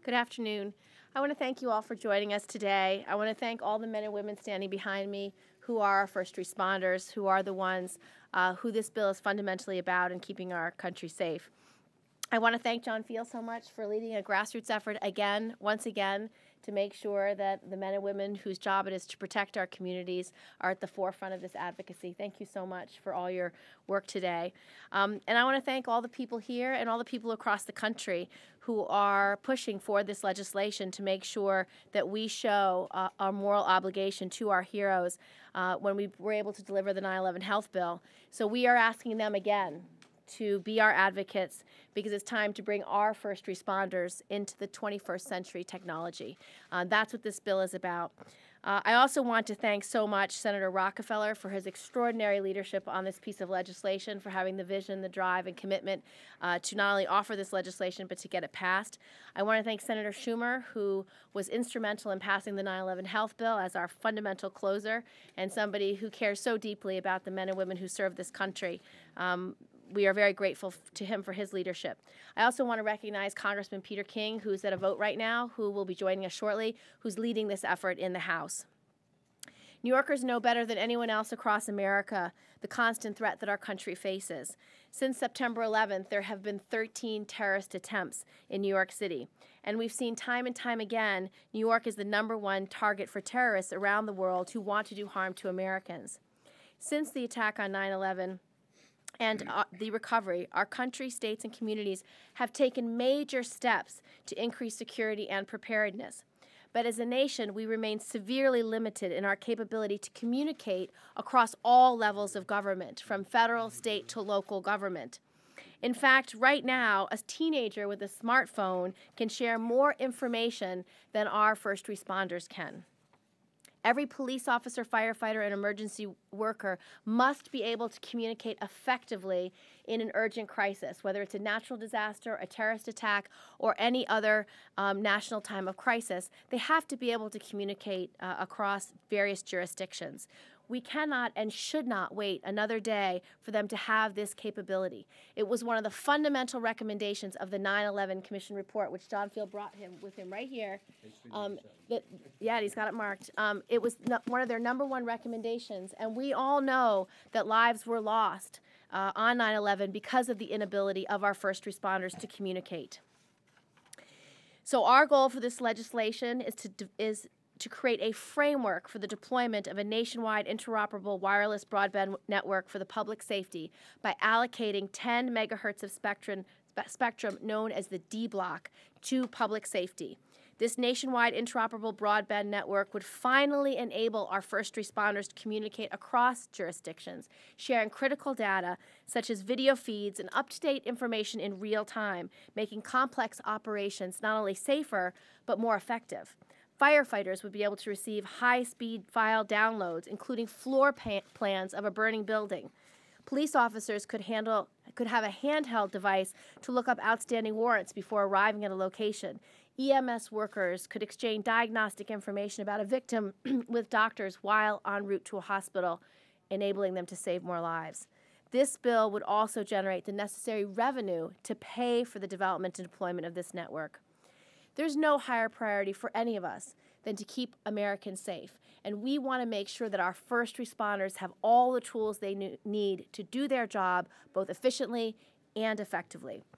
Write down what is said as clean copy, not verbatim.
Good afternoon. I want to thank you all for joining us today. I want to thank all the men and women standing behind me who are our first responders, who are the ones who this bill is fundamentally about in keeping our country safe. I want to thank John Feal so much for leading a grassroots effort once again, to make sure that the men and women whose job it is to protect our communities are at the forefront of this advocacy. Thank you so much for all your work today. And I want to thank all the people here and all the people across the country who are pushing for this legislation to make sure that we show our moral obligation to our heroes when we were able to deliver the 9/11 health bill. So we are asking them again to be our advocates, because it's time to bring our first responders into the 21st century technology. That's what this bill is about. I also want to thank so much Senator Rockefeller for his extraordinary leadership on this piece of legislation, for having the vision, the drive, and commitment to not only offer this legislation, but to get it passed. I want to thank Senator Schumer, who was instrumental in passing the 9/11 health bill as our fundamental closer, and somebody who cares so deeply about the men and women who serve this country. We are very grateful to him for his leadership. I also want to recognize Congressman Peter King, who's at a vote right now, who will be joining us shortly, who's leading this effort in the House. New Yorkers know better than anyone else across America the constant threat that our country faces. Since September 11th, there have been 13 terrorist attempts in New York City. And we've seen time and time again, New York is the #1 target for terrorists around the world who want to do harm to Americans. Since the attack on 9/11, and the recovery, our country, states, and communities have taken major steps to increase security and preparedness. But as a nation, we remain severely limited in our capability to communicate across all levels of government, from federal, state, to local government. In fact, right now, a teenager with a smartphone can share more information than our first responders can. Every police officer, firefighter, and emergency worker must be able to communicate effectively in an urgent crisis, whether it's a natural disaster, a terrorist attack, or any other national time of crisis. They have to be able to communicate across various jurisdictions. We cannot and should not wait another day for them to have this capability. It was one of the fundamental recommendations of the 9/11 Commission report, which John Feal brought with him right here. Yeah, he's got it marked. It was one of their #1 recommendations, and we all know that lives were lost on 9/11 because of the inability of our first responders to communicate. So our goal for this legislation is to create a framework for the deployment of a nationwide interoperable wireless broadband network for the public safety by allocating 10 megahertz of spectrum known as the D block to public safety. This nationwide interoperable broadband network would finally enable our first responders to communicate across jurisdictions, sharing critical data such as video feeds and up-to-date information in real time, making complex operations not only safer, but more effective. Firefighters would be able to receive high-speed file downloads, including floor plans of a burning building. Police officers could have a handheld device to look up outstanding warrants before arriving at a location. EMS workers could exchange diagnostic information about a victim with doctors while en route to a hospital, enabling them to save more lives. This bill would also generate the necessary revenue to pay for the development and deployment of this network. There's no higher priority for any of us than to keep Americans safe, and we want to make sure that our first responders have all the tools they need to do their job both efficiently and effectively.